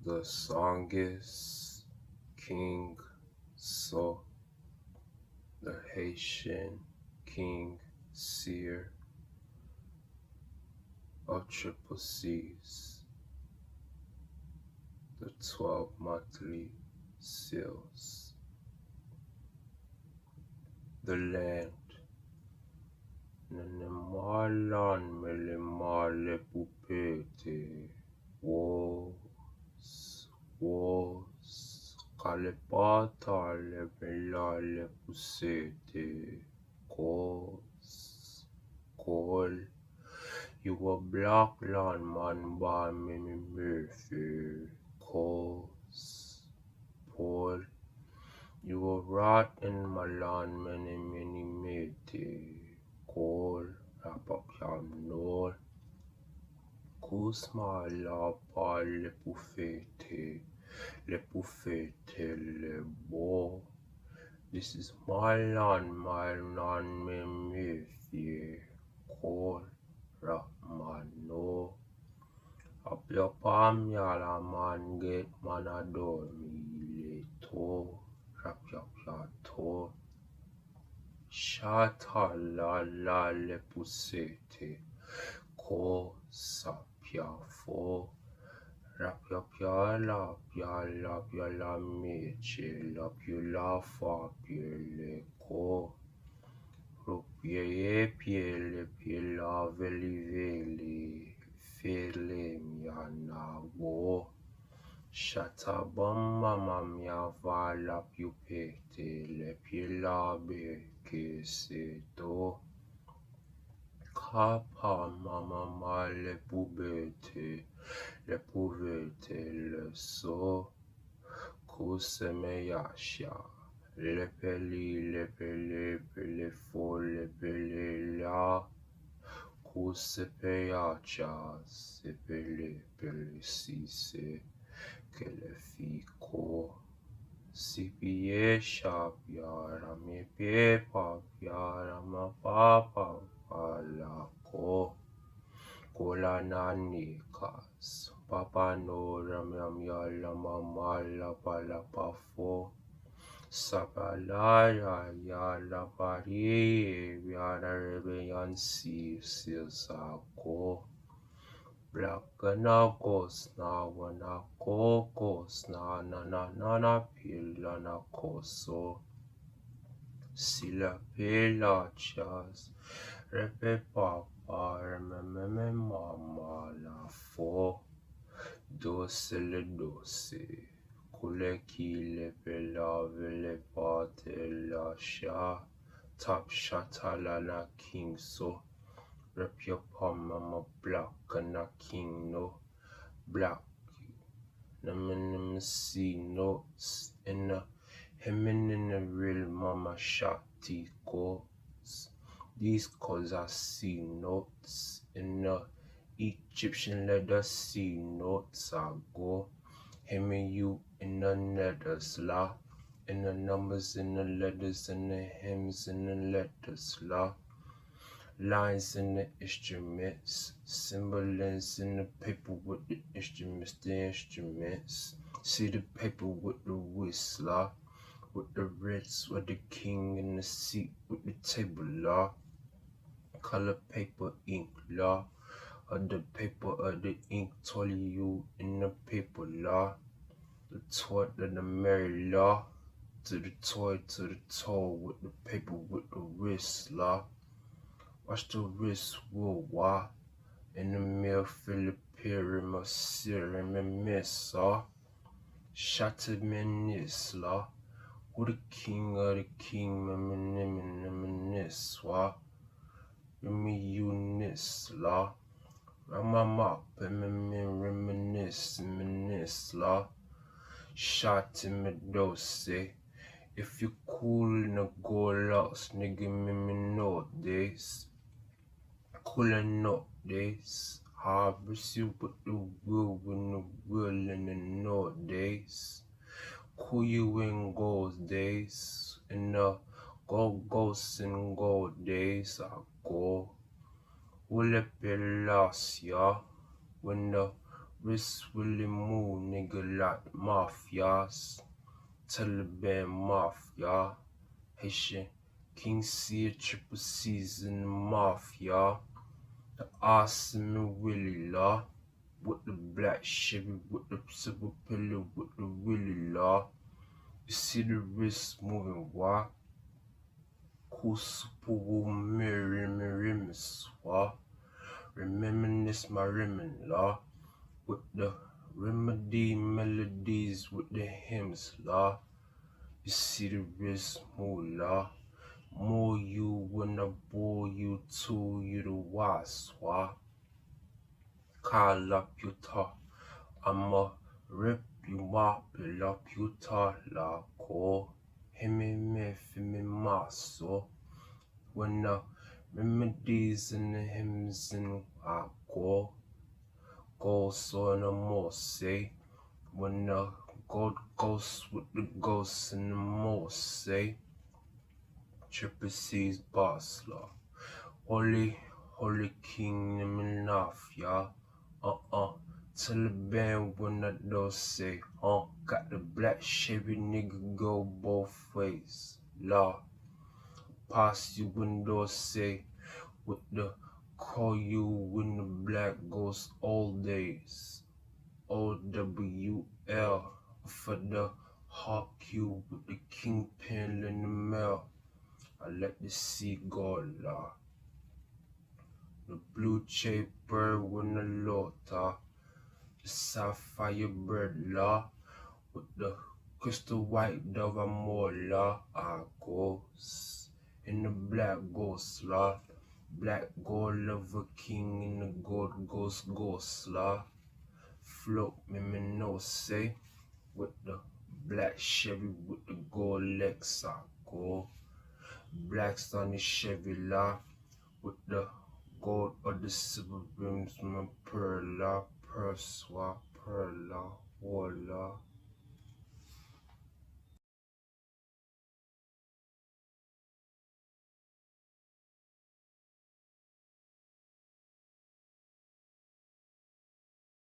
The song is King So, the Haitian King Seer of Triple C's, the 12 monthly seals. The land. Nemalan melemale pupete. Was Calepata le pusete. Call. You a black land man by Mimi Murphy. Paul. You a rat in my land many mate. Call. Rap up your Kusma la pa le poufete le bo. This is my land me mefie. Call Ramano. Up your palm yala man get man adore me to. Rap your to. Shata la le pusete. Ko sapia fo. Rap la meche la la fa le ko. Pie la veli fele miana wo. Shata mama mia va la più pete le pie la be che se do. Kapa mama le pouvete le so. Kuseme yasha. Le pele fo le pele la. Kusepe yacha se pele si se que le fico. Si pie shapyara me pie papyara ma papa palako. Kola nanikas. Papa no ramyam yala mama la pala pafo. Sapala ya pari yara rebeyan si sako. Blakana kos na wana kokos na pila na koso. Sila pila chas. Repe papa remember mama la fo. Dose le dose. Kule ki pela vele pate la sha. Top shata la king so. Rep your palm mama black and a king no. Black. Namin see notes in a him in a real mama shati goes. These cause I see notes in the Egyptian leather see notes I go. Him and you in the letters la. In the numbers in the letters and the hymns in the letters la. Lines in the instruments, symbols in the paper with the instruments. See the paper with the whistler, with the Ritz, with the king in the seat, with the table law. Color paper, ink law, of the paper of the ink, told you in the paper law. The toy of the merry law, to the toy to the toe with the paper with the wrist law. Watch the wrist will wa. In the mill, Philippine, serum and miss law. Shattered menis law. Who the king of the king, reminisce wa. Reminisce law. Ramama, reminisce, minis law. Shot in the dose. If you cool in a go lost, nigga, me know this. Coolin' up days. Harvest you with the will in the north days. Cool you in gold days. In the ghosts in gold days I go. Will it be last year when the Wrist Willie Moo, nigga like mafias. Taliban mafia. Haitian King C, triple C's in the mafia. The awesome Willie Law. With the black Chevy, with the silver pillar, with the Willie Law. You see the wrist moving, why? Cool super mirror, swah. Reminisce my rimming law. With the remedy melodies, with the hymns law. You see the wrist move law. More you when I bore you to you the waswa. Call up your talk. I'ma rip you up, build up your talk la ko. Him for me maso. When the remedies and the hymns and I go so no more say. When the God goes with the ghosts and the more say. Triple C's boss law. Holy King enough, yeah. Taliban when I don't say, got the black Chevy nigga go both ways. Law. Pass you window say, with the call you when the black goes all days. OWL for the hawk you with the kingpin in the mail. I let the sea go la. The blue jay bird when the lota. The sapphire bird la. With the crystal white dove and more la. I goes. In the black ghost la. Black gold lover king in the gold ghost la. Float me no say. With the black Chevy with the gold legs I go. Black Sunny Chevy la. With the gold or the silver rims, my pearl la. Pearl swap, pearl la. Wall la.